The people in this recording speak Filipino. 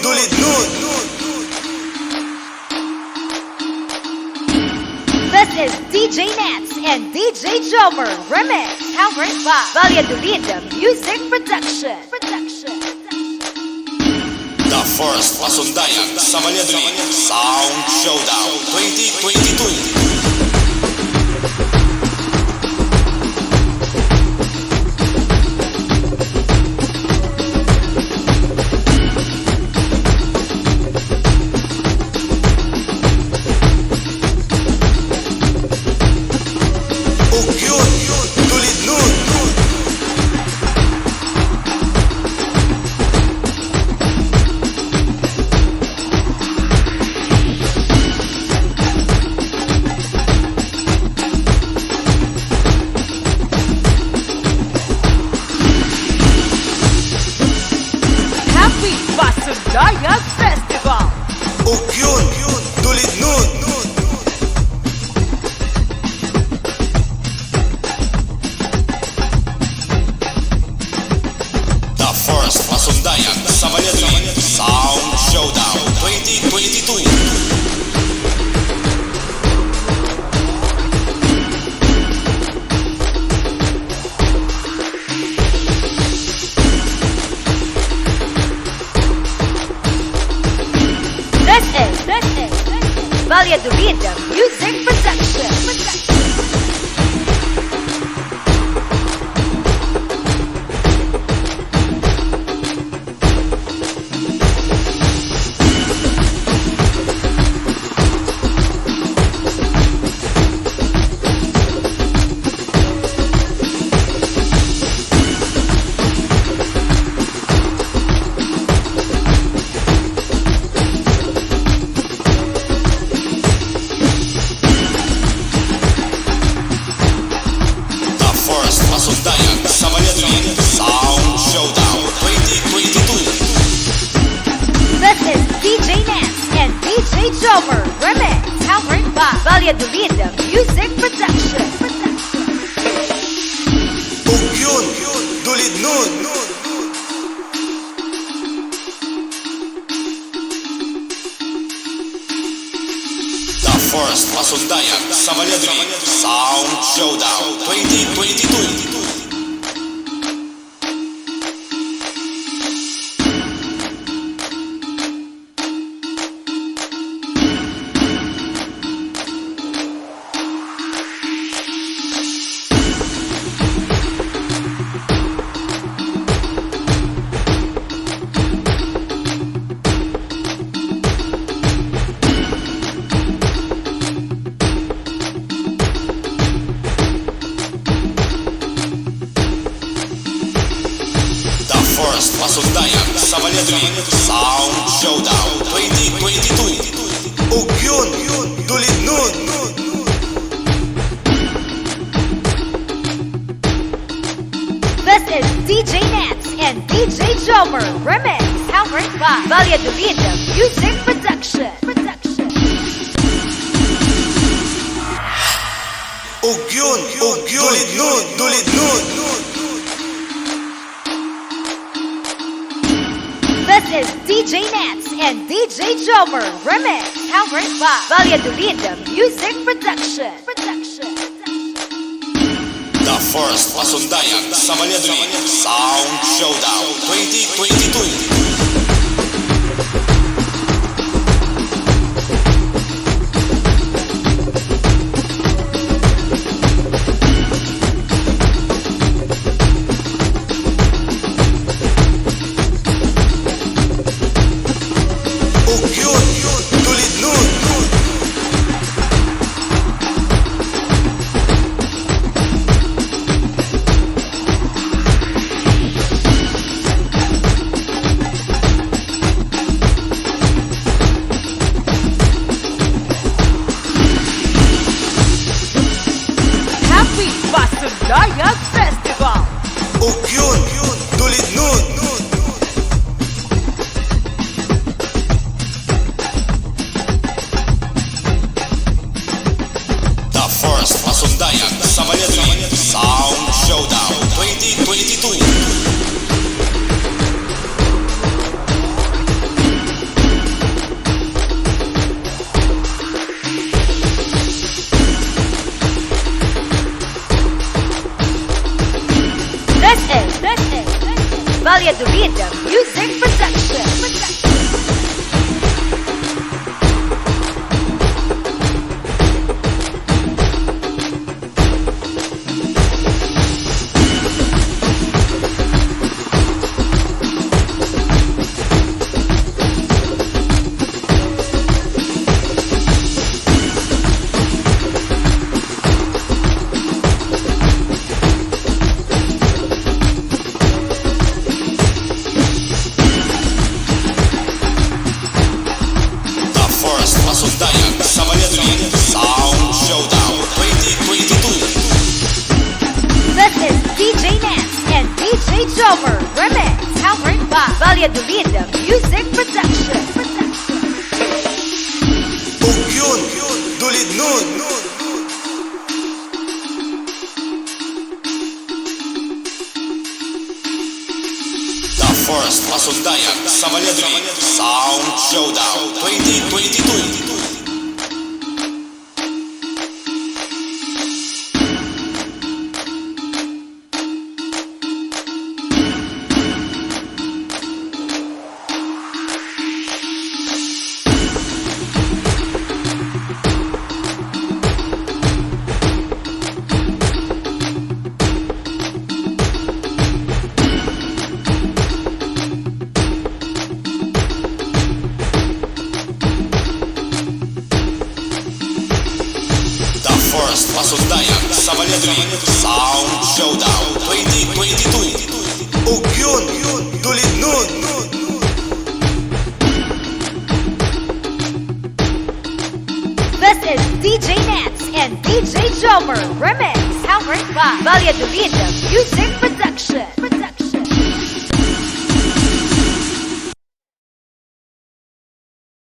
Dulid nun. This is DJ Nats and DJ JOMER Remix, powered by Valladolid Music Production. The first Pasundayag sa Valladolid Sound Showdown 2022. Pasundayag Festival. Dulid nun. The first Pasundayag sa Valladolid Sound Showdown 2022. This is Valladolid Music Production. Pasundayag sa Valladolid Sound Showdown 2022. This is DJ Nats and DJ JOMER Remix, powered by Valladolid Music Production. Dulid nun. The first Pasundayag sa Valladolid Sound Showdown 2022. First Pasundayag sa Valladolid Sound Showdown 2022. Dulid nun. This is DJ Nats and DJ JOMER Remix, powered by Valladolid Music Production. Dulid nun. This is DJ Nats and DJ JOMER Remix, powered by Valladolid Music Production. The first Pasundayag sa Valladolid Sound Showdown 2022. Valladolid Music Production. The first Pasundayag sa Valladolid Sound Showdown 2022. This is DJ Nance and DJ JOMER Remix, powered by Valladolid Music Production. Ug yun, dulid nun. The first Pasundayag sa Valladolid Sound Showdown 2022. First Pasundayag sa Valladolid Sound Showdown 2022. Ug yun, dulid nun. This is DJ Nance and DJ JOMER Remix, powered by Valladolid Music Production.